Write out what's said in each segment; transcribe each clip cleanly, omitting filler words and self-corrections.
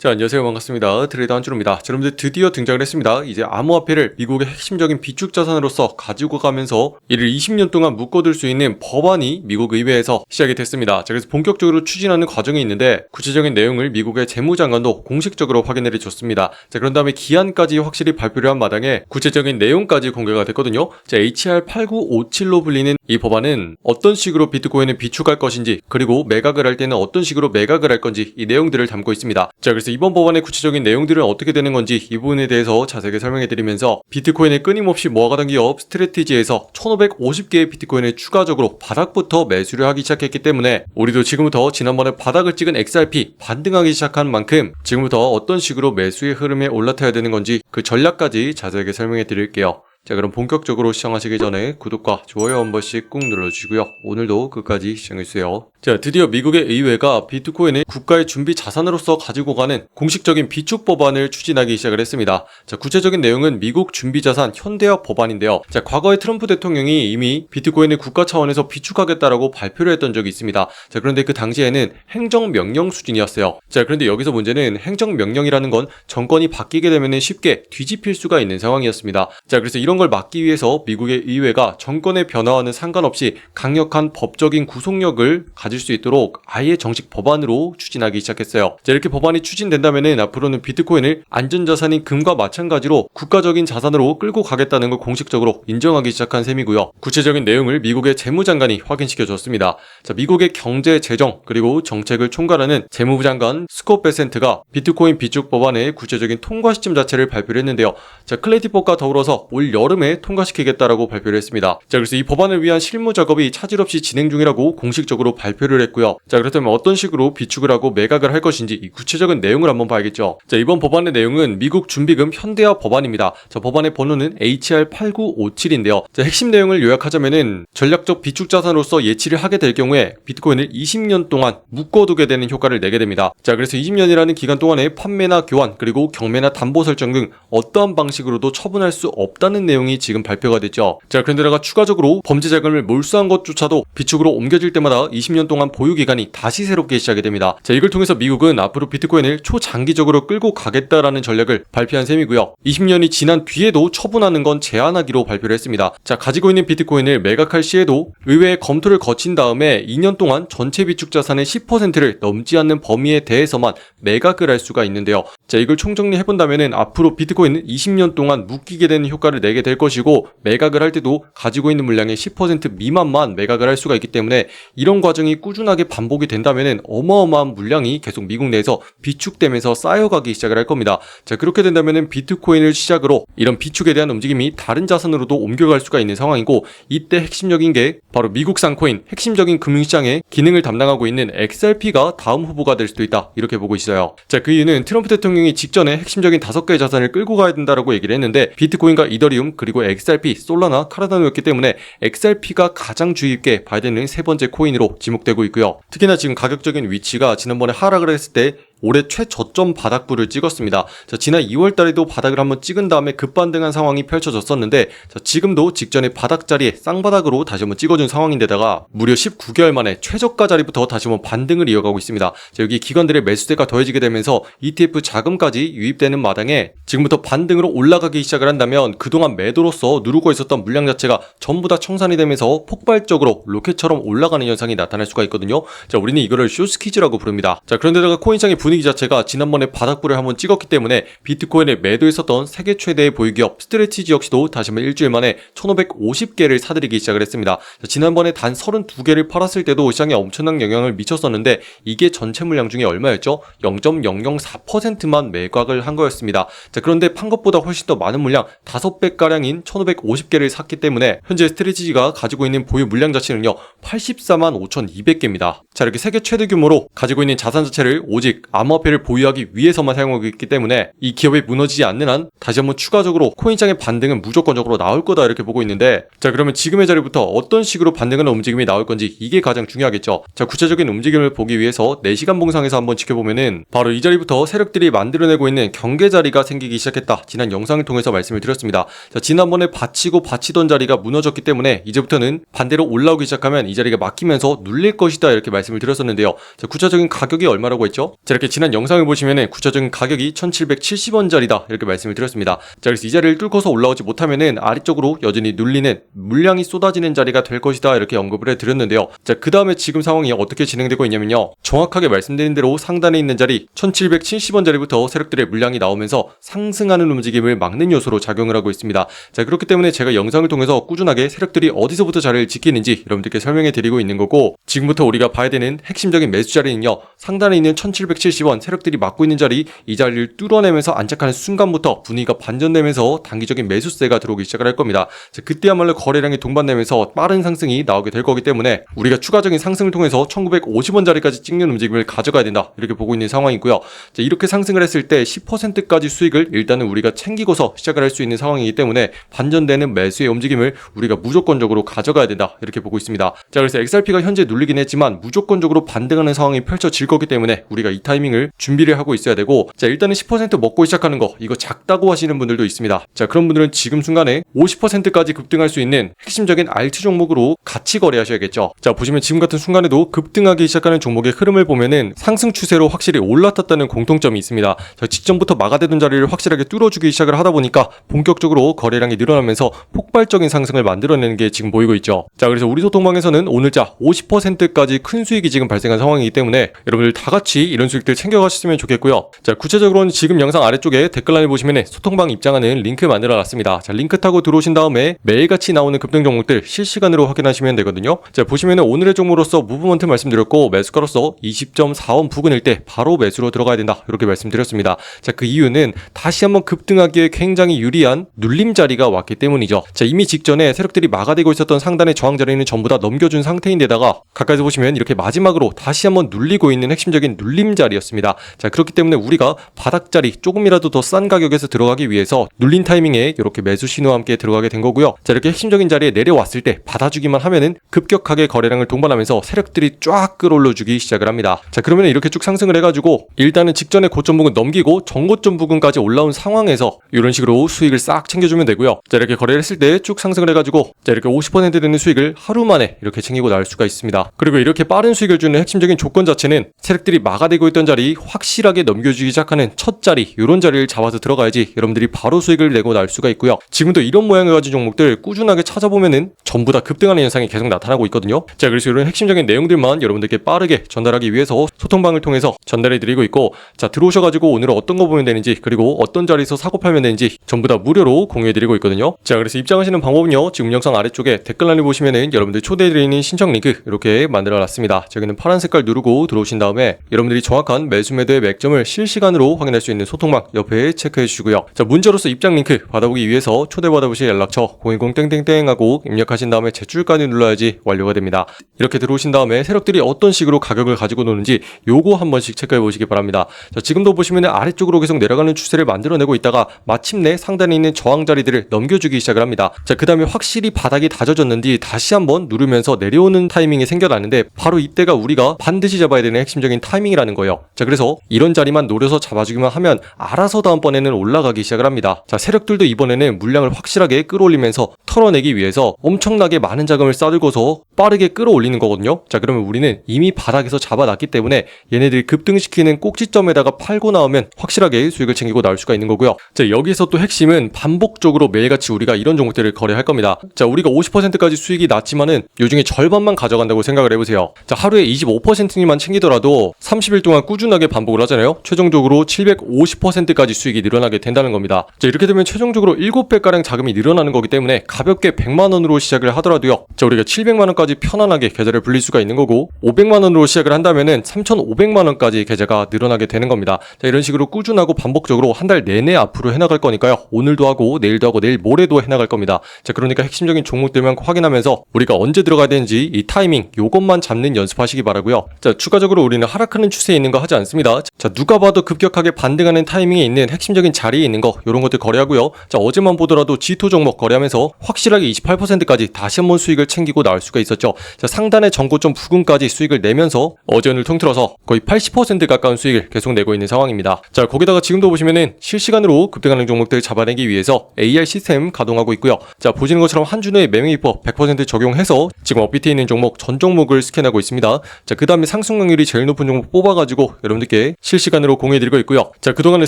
자, 안녕하세요. 반갑습니다. 트레이더 한준호입니다. 자, 여러분들 드디어 등장을 했습니다. 이제 암호화폐를 미국의 핵심적인 비축 자산으로서 가지고 가면서 이를 20년 동안 묶어둘 수 있는 법안이 미국 의회에서 시작이 됐습니다. 자, 그래서 본격적으로 추진하는 과정이 있는데 구체적인 내용을 미국의 재무장관도 공식적으로 확인을 해줬습니다. 자, 그런 다음에 기한까지 확실히 발표를 한 마당에 구체적인 내용까지 공개가 됐거든요. 자, HR8957로 불리는 이 법안은 어떤 식으로 비트코인을 비축할 것인지, 그리고 매각을 할 때는 어떤 식으로 매각을 할 건지 이 내용들을 담고 있습니다. 자, 그래서 이번 법안의 구체적인 내용들은 어떻게 되는 건지 이 부분에 대해서 자세하게 설명해 드리면서 비트코인을 끊임없이 모아가던 기업 스트래티지에서 1550개의 비트코인을 추가적으로 바닥부터 매수를 하기 시작했기 때문에 우리도 지금부터 지난번에 바닥을 찍은 XRP 반등하기 시작한 만큼 지금부터 어떤 식으로 매수의 흐름에 올라타야 되는 건지 그 전략까지 자세하게 설명해 드릴게요. 자, 그럼 본격적으로 시작하시기 전에 구독과 좋아요 한 번씩 꾹 눌러주시고요. 오늘도 끝까지 시청해주세요. 자, 드디어 미국의 의회가 비트코인을 국가의 준비 자산으로서 가지고 가는 공식적인 비축 법안을 추진하기 시작을 했습니다. 자, 구체적인 내용은 미국 준비자산 현대화 법안인데요. 자, 과거에 트럼프 대통령이 이미 비트코인을 국가 차원에서 비축하겠다라고 발표를 했던 적이 있습니다. 자, 그런데 그 당시에는 행정명령 수준이었어요. 자, 그런데 여기서 문제는 행정명령이라는 건 정권이 바뀌게 되면 쉽게 뒤집힐 수가 있는 상황이었습니다. 자, 그래서 이런 걸 막기 위해서 미국의 의회가 정권의 변화와는 상관없이 강력한 법적인 구속력을 가질 수 있도록 아예 정식 법안으로 추진하기 시작했어요. 자, 이렇게 법안이 추진된다면 앞으로는 비트코인을 안전자산인 금과 마찬가지로 국가적인 자산으로 끌고 가겠다는 걸 공식적으로 인정하기 시작한 셈이고요. 구체적인 내용을 미국의 재무장관이 확인시켜줬습니다. 자, 미국의 경제, 재정, 그리고 정책을 총괄하는 재무부 장관 스콧 베센트가 비트코인 비축 법안의 구체적인 통과 시점 자체를 발표를 했는데요. 자, 클래리티법과 더불어서 올 여름에 통과시키겠다라고 발표를 했습니다. 자, 그래서 이 법안을 위한 실무 작업이 차질 없이 진행 중이라고 공식적으로 발표를 했고요. 자, 그렇다면 어떤 식으로 비축을 하고 매각을 할 것인지 이 구체적인 내용을 한번 봐야겠죠. 자, 이번 법안의 내용은 미국 준비금 현대화 법안입니다. 자, 법안의 번호는 HR8957인데요. 자, 핵심 내용을 요약하자면은 전략적 비축 자산으로서 예치를 하게 될 경우에 비트코인을 20년 동안 묶어두게 되는 효과를 내게 됩니다. 자, 그래서 20년이라는 기간 동안에 판매나 교환, 그리고 경매나 담보 설정 등 어떠한 방식으로도 처분할 수 없다는 내용이 지금 발표가 됐죠. 자, 그런데다가 추가적으로 범죄 자금을 몰수한 것조차도 비축으로 옮겨질 때마다 20년 동안 보유 기간이 다시 새롭게 시작이 됩니다. 자, 이걸 통해서 미국은 앞으로 비트코인을 초장기적으로 끌고 가겠다라는 전략을 발표한 셈이고요. 20년이 지난 뒤에도 처분하는 건 제한하기로 발표를 했습니다. 자, 가지고 있는 비트코인을 매각할 시에도 의회의 검토를 거친 다음에 2년 동안 전체 비축 자산의 10%를 넘지 않는 범위에 대해서만 매각을 할 수가 있는데요. 자, 이걸 총정리해본다면은 앞으로 비트코인은 20년 동안 묶이게 되는 효과를 내게 될 것이고 매각을 할 때도 가지고 있는 물량의 10% 미만만 매각을 할 수가 있기 때문에 이런 과정이 꾸준하게 반복이 된다면은 어마어마한 물량이 계속 미국 내에서 비축되면서 쌓여가기 시작을 할 겁니다. 자, 그렇게 된다면은 비트코인을 시작으로 이런 비축에 대한 움직임이 다른 자산으로도 옮겨갈 수가 있는 상황이고 이때 핵심적인 게 바로 미국산 코인, 핵심적인 금융시장의 기능을 담당하고 있는 XRP가 다음 후보가 될 수도 있다 이렇게 보고 있어요. 자, 그 이유는 트럼프 대통령이 직전에 핵심적인 5개의 자산을 끌고 가야 된다라고 얘기를 했는데 비트코인과 이더리움 그리고 XRP, 솔라나, 카르다노였기 때문에 XRP가 가장 주의 있게 봐야 되는 세 번째 코인으로 지목되고 있고요. 특히나 지금 가격적인 위치가 지난번에 하락을 했을 때 올해 최저점 바닥부를 찍었습니다. 자, 지난 2월달에도 바닥을 한번 찍은 다음에 급반등한 상황이 펼쳐졌었는데 자, 지금도 직전에 바닥 자리에 쌍바닥으로 다시 한번 찍어준 상황인데다가 무려 19개월 만에 최저가 자리부터 다시 한번 반등을 이어가고 있습니다. 자, 여기 기관들의 매수세가 더해지게 되면서 ETF 자금까지 유입되는 마당에 지금부터 반등으로 올라가기 시작을 한다면 그동안 매도로서 누르고 있었던 물량 자체가 전부 다 청산이 되면서 폭발적으로 로켓처럼 올라가는 현상이 나타날 수가 있거든요. 자, 우리는 이거를 쇼스퀴즈라고 부릅니다. 자, 그런데다가 코인창의 분위기 자체가 지난번에 바닥부를 한번 찍었기 때문에 비트코인을 매도했었던 세계 최대의 보유기업 스트래티지 역시도 다시 한번 일주일 만에 1550개를 사들이기 시작을 했습니다. 자, 지난번에 단 32개를 팔았을 때도 시장에 엄청난 영향을 미쳤었는데 이게 전체 물량 중에 얼마였죠? 0.004%만 매각을 한 거였습니다. 자, 그런데 판 것보다 훨씬 더 많은 물량 5배가량인 1550개를 샀기 때문에 현재 스트래티지가 가지고 있는 보유 물량 자체는요 84만 5200개입니다. 자, 이렇게 세계 최대 규모로 가지고 있는 자산 자체를 오직 암호화폐를 보유하기 위해서만 사용하고 있기 때문에 이 기업이 무너지지 않는 한 다시 한번 추가적으로 코인장의 반등은 무조건적으로 나올 거다 이렇게 보고 있는데 자, 그러면 지금의 자리부터 어떤 식으로 반등하는 움직임이 나올 건지 이게 가장 중요하겠죠. 자, 구체적인 움직임을 보기 위해서 4시간 봉상에서 한번 지켜보면은 바로 이 자리부터 세력들이 만들어내고 있는 경계 자리가 생기기 시작했다. 지난 영상을 통해서 말씀을 드렸습니다. 자, 지난번에 받치던 자리가 무너졌기 때문에 이제부터는 반대로 올라오기 시작하면 이 자리가 막히면서 눌릴 것이다 이렇게 말씀을 드렸었는데요. 자, 구체적인 가격이 얼마라고 했죠? 자, 이렇게 이렇게 지난 영상을 보시면은 구체적인 가격이 1770원짜리다 이렇게 말씀을 드렸습니다. 자, 그래서 이 자리를 뚫고서 올라오지 못하면은 아래쪽으로 여전히 눌리는 물량이 쏟아지는 자리가 될 것이다 이렇게 언급을 해드렸는데요. 자, 그 다음에 지금 상황이 어떻게 진행되고 있냐면요. 정확하게 말씀드린 대로 상단에 있는 자리 1770원짜리부터 세력들의 물량이 나오면서 상승하는 움직임을 막는 요소로 작용을 하고 있습니다. 자, 그렇기 때문에 제가 영상을 통해서 꾸준하게 세력들이 어디서부터 자리를 지키는지 여러분들께 설명해 드리고 있는 거고, 지금부터 우리가 봐야 되는 핵심적인 매수 자리는요, 상단에 있는 1770원 세력들이 막고 있는 자리, 이 자리를 뚫어내면서 안착하는 순간부터 분위기가 반전되면서 단기적인 매수세가 들어오기 시작을 할 겁니다. 자, 그때야말로 거래량이 동반되면서 빠른 상승이 나오게 될 거기 때문에 우리가 추가적인 상승을 통해서 1950원 자리까지 찍는 움직임을 가져가야 된다 이렇게 보고 있는 상황이고요. 자, 이렇게 상승을 했을 때 10%까지 수익을 일단은 우리가 챙기고서 시작을 할 수 있는 상황이기 때문에 반전되는 매수의 움직임을 우리가 무조건적으로 가져가야 된다 이렇게 보고 있습니다. 자, 그래서 XRP가 현재 눌리긴 했지만 무조건적으로 반등하는 상황이 펼쳐질 거기 때문에 우리가 이 타이밍을 준비를 하고 있어야 되고, 자, 일단은 10% 먹고 시작하는 거 이거 작다고 하시는 분들도 있습니다. 자, 그런 분들은 지금 순간에 50%까지 급등할 수 있는 핵심적인 알트 종목으로 같이 거래하셔야겠죠. 자, 보시면 지금 같은 순간에도 급등하기 시작하는 종목의 흐름을 보면은 상승 추세로 확실히 올라탔다는 공통점이 있습니다. 자, 직전부터 막아대던 자리를 확실하게 뚫어주기 시작을 하다 보니까 본격적으로 거래량이 늘어나면서 폭발적인 상승을 만들어내는 게 지금 보이고 있죠. 자, 그래서 우리 소통방에서는 오늘자 50%까지 큰 수익이 지금 발생한 상황이기 때문에 여러분들 다 같이 이런 수익들 챙겨가셨으면 좋겠고요. 자, 구체적으로는 지금 영상 아래쪽에 댓글란에 보시면 소통방 입장하는 링크 만들어 놨습니다. 자, 링크 타고 들어오신 다음에 매일같이 나오는 급등 종목들 실시간으로 확인하시면 되거든요. 자, 보시면은 오늘의 종목으로서 무브먼트 말씀드렸고, 매수가로서 20.4원 부근일 때 바로 매수로 들어가야 된다 이렇게 말씀드렸습니다. 자, 그 이유는 다시 한번 급등하기에 굉장히 유리한 눌림 자리가 왔기 때문이죠. 자, 이미 직전에 세력들이 막아대고 있었던 상단의 저항 자리는 전부 다 넘겨준 상태인데다가 가까이서 보시면 이렇게 마지막으로 다시 한번 눌리고 있는 핵심적인 눌림 자리였습니다. 자, 그렇기 때문에 우리가 바닥 자리 조금이라도 더 싼 가격에서 들어가기 위해서 눌린 타이밍에 이렇게 매수 신호와 함께 들어가게 된 거고요. 자, 이렇게 핵심적인 자리에 내려왔을 때 받아주기만 하면은 급격하게 거래량을 동반하면서 세력들이 쫙 끌어올려주기 시작을 합니다. 자, 그러면 이렇게 쭉 상승을 해가지고 일단은 직전에 고점 부근 넘기고 정고점 부근까지 올라온 상황에서 이런 식으로 수익을 싹 챙겨주면 되고요. 자, 이렇게 거래를 했을 때 쭉 상승을 해가지고 자, 이렇게 50% 되는 수익을 하루 만에 이렇게 챙기고 나올 수가 있습니다. 그리고 이렇게 빠른 수익을 주는 핵심적인 조건 자체는 세력들이 막아대고 있던 자리 확실하게 넘겨주기 시작하는 첫 자리, 이런 자리를 잡아서 들어가야지 여러분들이 바로 수익을 내고 나올 수가 있고요. 지금도 이런 모양을 가진 종목들 꾸준하게 찾아보면은 전부 다 급등하는 현상이 계속 나타나고 있거든요. 자, 그래서 이런 핵심적인 내용들만 여러분들께 빠르게 전달하기 위해서 소통방을 통해서 전달해드리고 있고, 자, 들어오셔가지고 오늘은 어떤 거 보면 되는지 그리고 어떤 자리에서 사고 팔면 되는지 전부 다 무료로 공유해드리고 있거든요. 자, 그래서 입장하시는 방법은요, 지금 영상 아래쪽에 댓글란을 보시면은 여러분들 초대해드리는 신청 링크 이렇게 만들어놨습니다. 저기는 파란 색깔 누르고 들어오신 다음에 여러분들이 정확한 매수 매도의 맥점을 실시간으로 확인할 수 있는 소통방 옆에 체크해 주시고요. 자, 문자로서 입장 링크 받아보기 위해서 초대받아보실 연락처 010 하고 입력하신 다음에 제출까지 눌러야지 완료가 됩니다. 이렇게 들어오신 다음에 세력들이 어떤 식으로 가격을 가지고 노는지 요거 한 번씩 체크해 보시기 바랍니다. 자, 지금도 보시면 아래쪽으로 계속 내려가는 추세를 만들어내고 있다가 마침내 상단에 있는 저항 자리들을 넘겨주기 시작을 합니다. 자, 그 다음에 확실히 바닥이 다져졌는지 다시 한번 누르면서 내려오는 타이밍이 생겨나는데 바로 이때가 우리가 반드시 잡아야 되는 핵심적인 타이밍이라는 거예요. 자, 그래서 이런 자리만 노려서 잡아주기만 하면 알아서 다음번에는 올라가기 시작을 합니다. 자, 세력들도 이번에는 물량을 확실하게 끌어올리면서 털어내기 위해서 엄청나게 많은 자금을 싸들고서 빠르게 끌어올리는 거거든요. 자, 그러면 우리는 이미 바닥에서 잡아놨기 때문에 얘네들이 급등시키는 꼭지점에다가 팔고 나오면 확실하게 수익을 챙기고 나올 수가 있는 거고요. 자, 여기서 또 핵심은 반복적으로 매일같이 우리가 이런 종목들을 거래할 겁니다. 자, 우리가 50%까지 수익이 났지만은 요 중에 절반만 가져간다고 생각을 해보세요. 자, 하루에 25%만 챙기더라도 30일 동안 꾸준하게 반복을 하잖아요. 최종적으로 750%까지 수익이 늘어나게 된다는 겁니다. 자, 이렇게 되면 최종적으로 7배가량 자금이 늘어나는 거기 때문에 가볍게 100만원으로 시작을 하더라도요, 자, 우리가 700만원까지 편안하게 계좌를 불릴 수가 있는 거고, 500만원으로 시작을 한다면은 3,500만원까지 계좌가 늘어나게 되는 겁니다. 자, 이런 식으로 꾸준하고 반복적으로 한 달 내내 앞으로 해나갈 거니까요. 오늘도 하고 내일도 하고 내일 모레도 해나갈 겁니다. 자, 그러니까 핵심적인 종목들만 확인하면서 우리가 언제 들어가야 되는지 이 타이밍 요것만 잡는 연습하시기 바라고요. 자, 추가적으로 우리는 하락하는 추세에 있는 거 하지 않습니다. 자, 누가 봐도 급격하게 반등하는 타이밍에 있는 핵심적인 자리에 있는 거, 요런 것들 거래하고요. 자, 어제만 보더라도 G2 종목 거래하면서 확실하게 28%까지 다시 한번 수익을 챙기고 나올 수가 있었죠. 자, 상단의 전고점 부근까지 수익을 내면서 어제 오늘 통틀어서 거의 80% 가까운 수익을 계속 내고 있는 상황입니다. 자, 거기다가 지금도 보시면은 실시간으로 급등하는 종목들을 잡아내기 위해서 AR 시스템 가동하고 있고요. 자, 보시는 것처럼 한 주 내에 매매입법 100% 적용해서 지금 업비트에 있는 종목 전 종목을 스캔하고 있습니다. 자, 그 다음에 상승 확률이 제일 높은 종목 뽑아가지고 여러분들께 실시간으로 공유해드리고 있고요. 자, 그동안의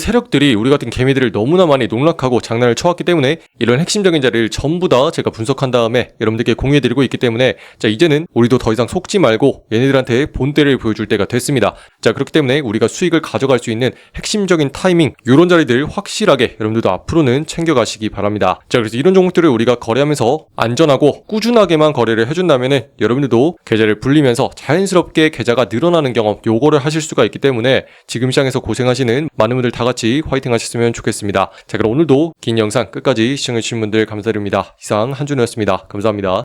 세력들이 우리 같은 개미들을 너무나 많이 농락하고 장난을 쳐왔기 때문에 이런 핵심적인 자리를 전부 다 제가 분석한 다음에 여러분들께 공유해드리고 있기 때문에 자, 이제는 우리도 더 이상 속지 말고 얘네들한테 본때를 보여줄 때가 됐습니다. 자, 그렇기 때문에 우리가 수익을 가져갈 수 있는 핵심적인 타이밍 이런 자리들 확실하게 여러분들도 앞으로는 챙겨가시기 바랍니다. 자, 그래서 이런 종목들을 우리가 거래하면서 안전하고 꾸준하게만 거래를 해준다면은 여러분들도 계좌를 불리면서 자연스럽게 계좌가 늘어나는 경험 요거를 하실 수가 있기 때문에 지금 시장에서 고생하시는 많은 분들 다 같이 화이팅 하셨으면 좋겠습니다. 자, 그럼 오늘도 긴 영상 끝까지 시청해주신 분들 감사드립니다. 이상 한준호였습니다. 감사합니다.